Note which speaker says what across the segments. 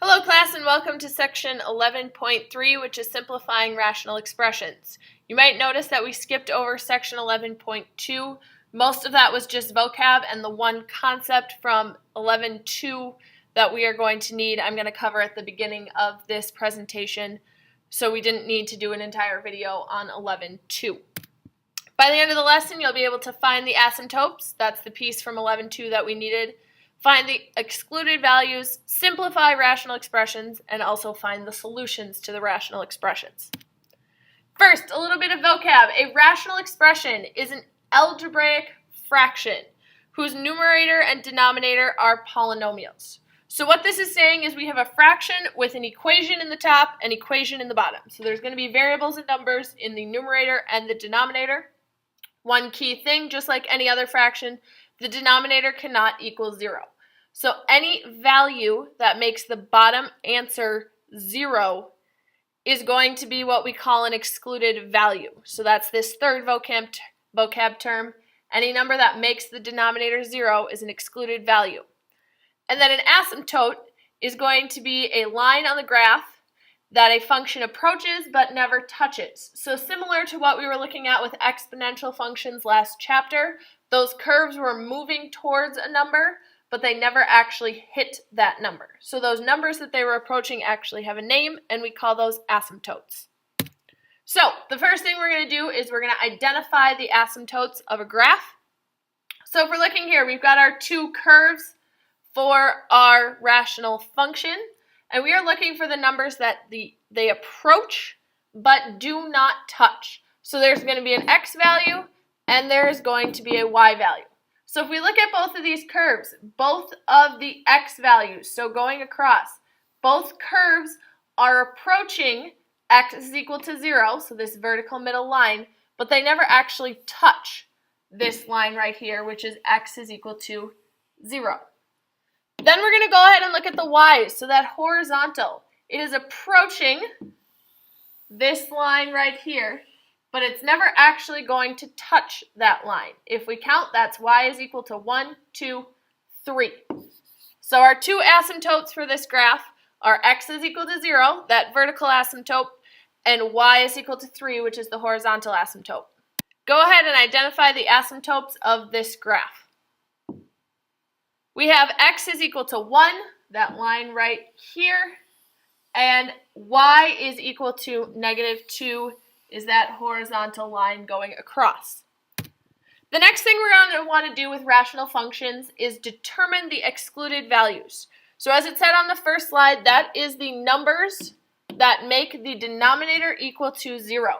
Speaker 1: Hello class and welcome to section 11.3, which is simplifying rational expressions. You might notice that we skipped over section 11.2. Most of that was just vocab, and the one concept from 11.2 that we are going to need I'm going to cover at the beginning of this presentation, so we didn't need to do an entire video on 11.2. By the end of the lesson, you'll be able to find the asymptotes. That's the piece from 11.2 that we needed. Find the excluded values, simplify rational expressions, and also find the solutions to the rational expressions. First, a little bit of vocab. A rational expression is an algebraic fraction whose numerator and denominator are polynomials. So what this is saying is we have a fraction with an equation in the top and equation in the bottom. So there's going to be variables and numbers in the numerator and the denominator. One key thing, just like any other fraction, the denominator cannot equal 0. So any value that makes the bottom answer 0 is going to be what we call an excluded value. So that's this third vocab term. Any number that makes the denominator 0 is an excluded value. And then an asymptote is going to be a line on the graph that a function approaches but never touches. So similar to what we were looking at with exponential functions last chapter, those curves were moving towards a number, but they never actually hit that number. So those numbers that they were approaching actually have a name, and we call those asymptotes. So the first thing we're going to do is we're going to identify the asymptotes of a graph. So if we're looking here, we've got our two curves for our rational function, and we are looking for the numbers that they approach but do not touch. So there's going to be an x value and there's going to be a y value. So if we look at both of these curves, both of the x values, so going across, both curves are approaching x is equal to 0, so this vertical middle line, but they never actually touch this line right here, which is x is equal to 0. Then we're going to go ahead and look at the y's. So that horizontal, it is approaching this line right here, but it's never actually going to touch that line. If we count, that's y is equal to 1, 2, 3. So our two asymptotes for this graph are x is equal to 0, that vertical asymptote, and y is equal to 3, which is the horizontal asymptote. Go ahead and identify the asymptotes of this graph. We have x is equal to 1, that line right here, and y is equal to negative 2 is that horizontal line going across. The next thing we're going to want to do with rational functions is determine the excluded values. So as it said on the first slide, that is the numbers that make the denominator equal to 0.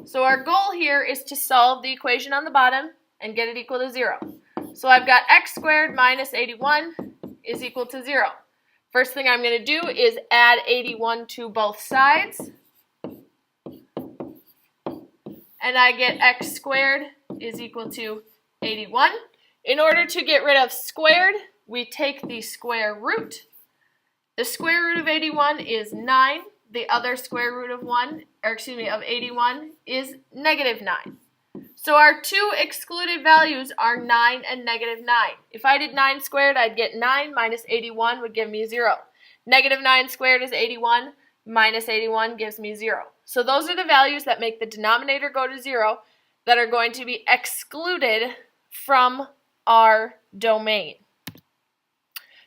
Speaker 1: So our goal here is to solve the equation on the bottom and get it equal to 0. So I've got x squared minus 81 is equal to 0. First thing I'm going to do is add 81 to both sides. And I get x squared is equal to 81. In order to get rid of squared, we take the square root. The square root of 81 is 9. The other square root of 81 is negative 9. So our two excluded values are 9 and negative 9. If I did 9 squared, I'd get 9 minus 81 would give me 0. Negative 9 squared is 81. Minus 81 gives me 0. So those are the values that make the denominator go to 0 that are going to be excluded from our domain.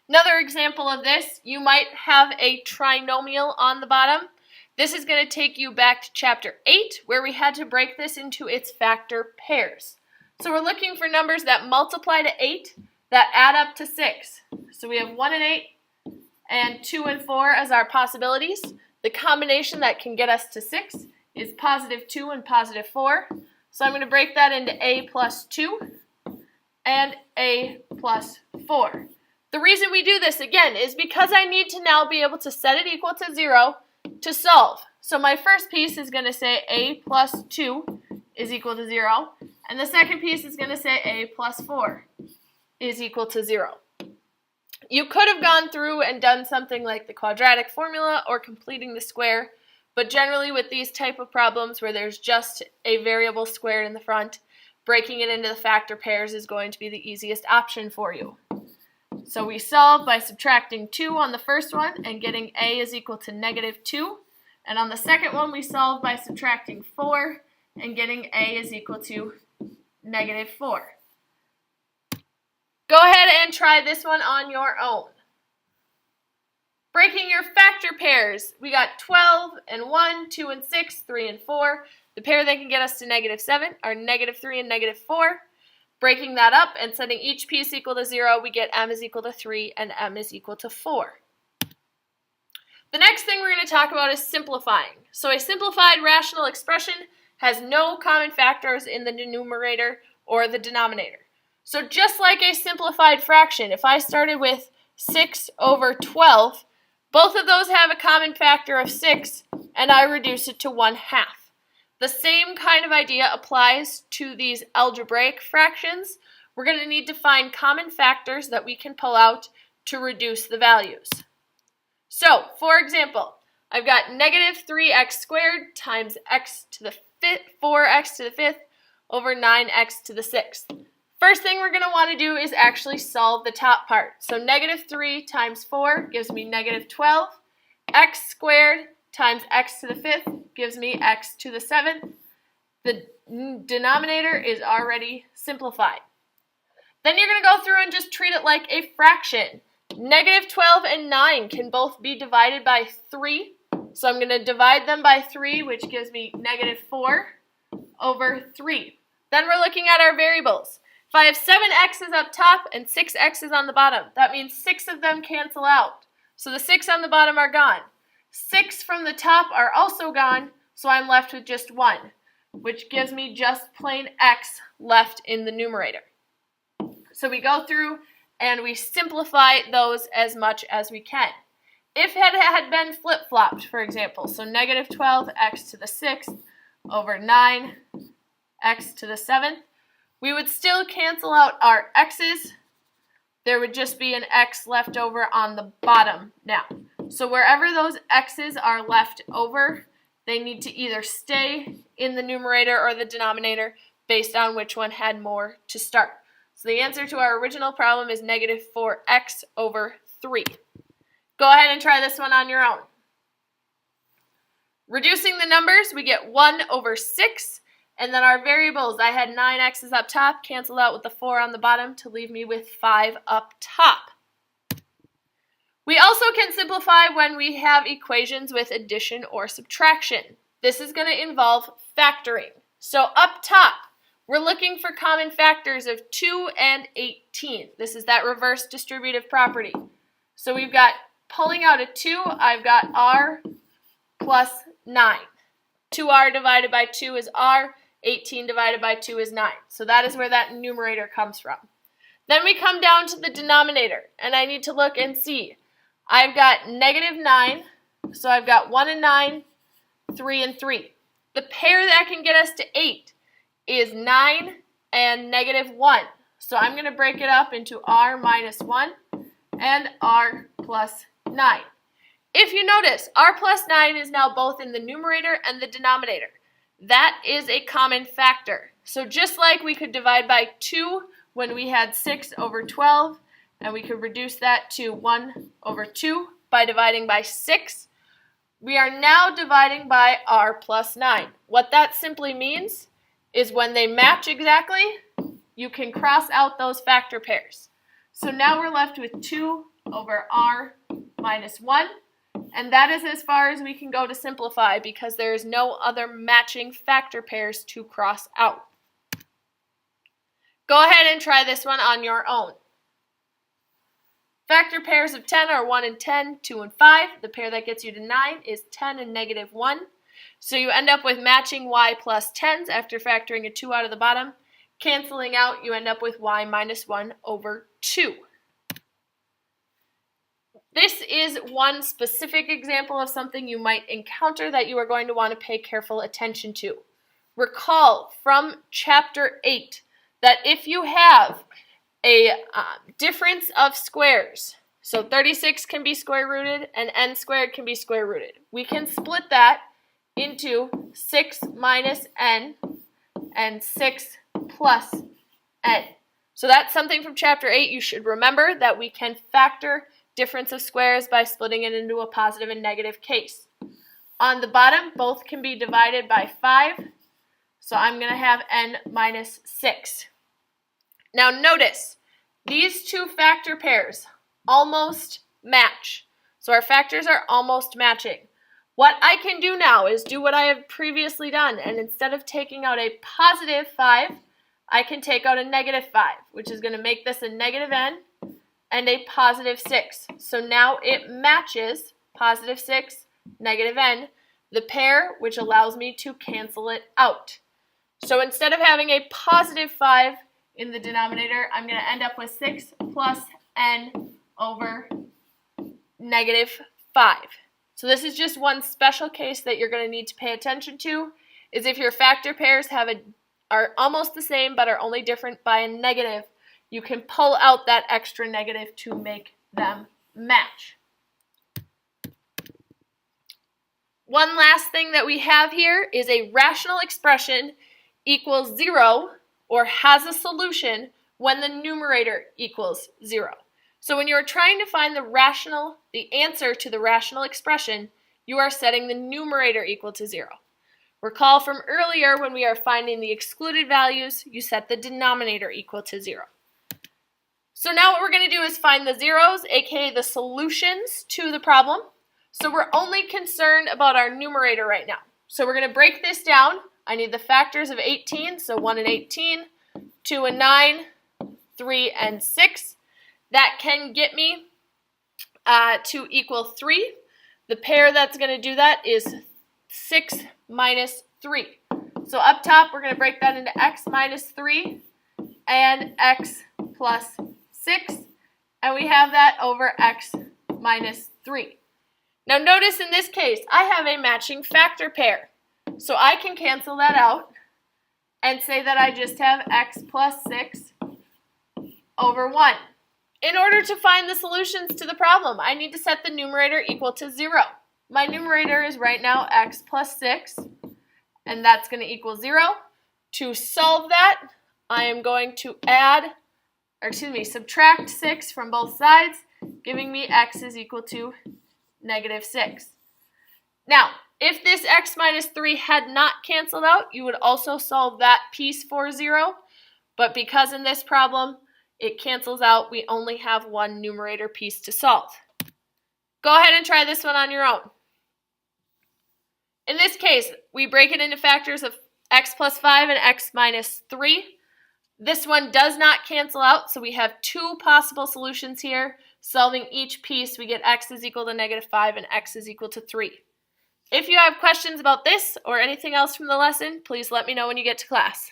Speaker 1: Another example of this, you might have a trinomial on the bottom. This is going to take you back to chapter 8, where we had to break this into its factor pairs. So we're looking for numbers that multiply to 8 that add up to 6. So we have 1 and 8 and 2 and 4 as our possibilities. The combination that can get us to 6 is positive 2 and positive 4. So I'm going to break that into a plus 2 and a plus 4. The reason we do this, again, is because I need to now be able to set it equal to 0 to solve. So my first piece is going to say a plus 2 is equal to 0, and the second piece is going to say a plus 4 is equal to 0. You could have gone through and done something like the quadratic formula or completing the square, but generally with these type of problems where there's just a variable squared in the front, breaking it into the factor pairs is going to be the easiest option for you. So we solve by subtracting 2 on the first one and getting a is equal to negative 2. And on the second one, we solve by subtracting 4 and getting a is equal to negative 4. Go ahead and try this one on your own. Breaking your factor pairs, we got 12 and 1, 2 and 6, 3 and 4. The pair that can get us to negative 7 are negative 3 and negative 4. Breaking that up and setting each piece equal to 0, we get m is equal to 3 and m is equal to 4. The next thing we're going to talk about is simplifying. So a simplified rational expression has no common factors in the numerator or the denominator. So just like a simplified fraction, if I started with 6 over 12, both of those have a common factor of 6, and I reduce it to 1/2. The same kind of idea applies to these algebraic fractions. We're going to need to find common factors that we can pull out to reduce the values. So, for example, I've got negative 3x squared times x to the 4x to the 5th over 9x to the 6th. First thing we're going to want to do is actually solve the top part. So negative 3 times 4 gives me negative 12. X squared times x to the 5th gives me x to the 7th. The denominator is already simplified. Then you're going to go through and just treat it like a fraction. Negative 12 and 9 can both be divided by 3. So I'm going to divide them by 3, which gives me negative 4 over 3. Then we're looking at our variables. If I have 7 x's up top and 6 x's on the bottom, that means 6 of them cancel out. So the 6 on the bottom are gone. 6 from the top are also gone, so I'm left with just 1, which gives me just plain x left in the numerator. So we go through and we simplify those as much as we can. If it had been flip-flopped, for example, so negative 12x to the 6th over 9x to the 7th, we would still cancel out our x's. There would just be an x left over on the bottom now. So wherever those x's are left over, they need to either stay in the numerator or the denominator based on which one had more to start. So the answer to our original problem is negative 4x over 3. Go ahead and try this one on your own. Reducing the numbers, we get 1 over 6. And then our variables, I had 9 x's up top, canceled out with the 4 on the bottom to leave me with 5 up top. We also can simplify when we have equations with addition or subtraction. This is going to involve factoring. So up top, we're looking for common factors of 2 and 18. This is that reverse distributive property. So we've got, pulling out a 2, I've got r plus 9. 2r divided by 2 is r. 18 divided by 2 is 9. So that is where that numerator comes from. Then we come down to the denominator, and I need to look and see. I've got negative 9, so I've got 1 and 9, 3 and 3. The pair that can get us to 8 is 9 and negative 1. So I'm going to break it up into r minus 1 and r plus 9. If you notice, r plus 9 is now both in the numerator and the denominator. That is a common factor. So just like we could divide by 2 when we had 6 over 12, and we could reduce that to 1 over 2 by dividing by 6, we are now dividing by r plus 9. What that simply means is when they match exactly, you can cross out those factor pairs. So now we're left with 2 over r minus 1. And that is as far as we can go to simplify because there is no other matching factor pairs to cross out. Go ahead and try this one on your own. Factor pairs of 10 are 1 and 10, 2 and 5. The pair that gets you to 9 is 10 and negative 1. So you end up with matching y plus 10s after factoring a 2 out of the bottom. Canceling out, you end up with y minus 1 over 2. This is one specific example of something you might encounter that you are going to want to pay careful attention to. Recall from Chapter 8 that if you have a difference of squares, so 36 can be square rooted and n squared can be square rooted, we can split that into 6 minus n and 6 plus n. So that's something from Chapter 8 you should remember, that we can factor difference of squares by splitting it into a positive and negative case. On the bottom, both can be divided by 5, so I'm going to have n minus 6. Now notice, these two factor pairs almost match. So our factors are almost matching. What I can do now is do what I have previously done, and instead of taking out a positive 5, I can take out a negative 5, which is going to make this a negative n and a positive 6. So now it matches positive 6, negative n, the pair, which allows me to cancel it out. So instead of having a positive 5 in the denominator, I'm going to end up with 6 plus n over negative 5. So this is just one special case that you're going to need to pay attention to, is if your factor pairs are almost the same but are only different by a negative, you can pull out that extra negative to make them match. One last thing that we have here is a rational expression equals 0 or has a solution when the numerator equals 0. So when you're trying to find the answer to the rational expression, you are setting the numerator equal to 0. Recall from earlier when we are finding the excluded values, you set the denominator equal to 0. So now what we're going to do is find the zeros, aka the solutions to the problem. So we're only concerned about our numerator right now. So we're going to break this down. I need the factors of 18, so 1 and 18, 2 and 9, 3 and 6. That can get me to equal 3. The pair that's going to do that is 6 minus 3. So up top, we're going to break that into x minus 3 and x plus 6. And we have that over x minus 3. Now notice in this case, I have a matching factor pair. So I can cancel that out and say that I just have x plus 6 over 1. In order to find the solutions to the problem, I need to set the numerator equal to 0. My numerator is right now x plus 6, and that's going to equal 0. To solve that, I am going to subtract 6 from both sides, giving me x is equal to negative 6. Now, if this x minus 3 had not canceled out, you would also solve that piece for 0, but because in this problem it cancels out, we only have one numerator piece to solve. Go ahead and try this one on your own. In this case, we break it into factors of x plus 5 and x minus 3. This one does not cancel out, so we have two possible solutions here. Solving each piece, we get x is equal to negative 5 and x is equal to 3. If you have questions about this or anything else from the lesson, please let me know when you get to class.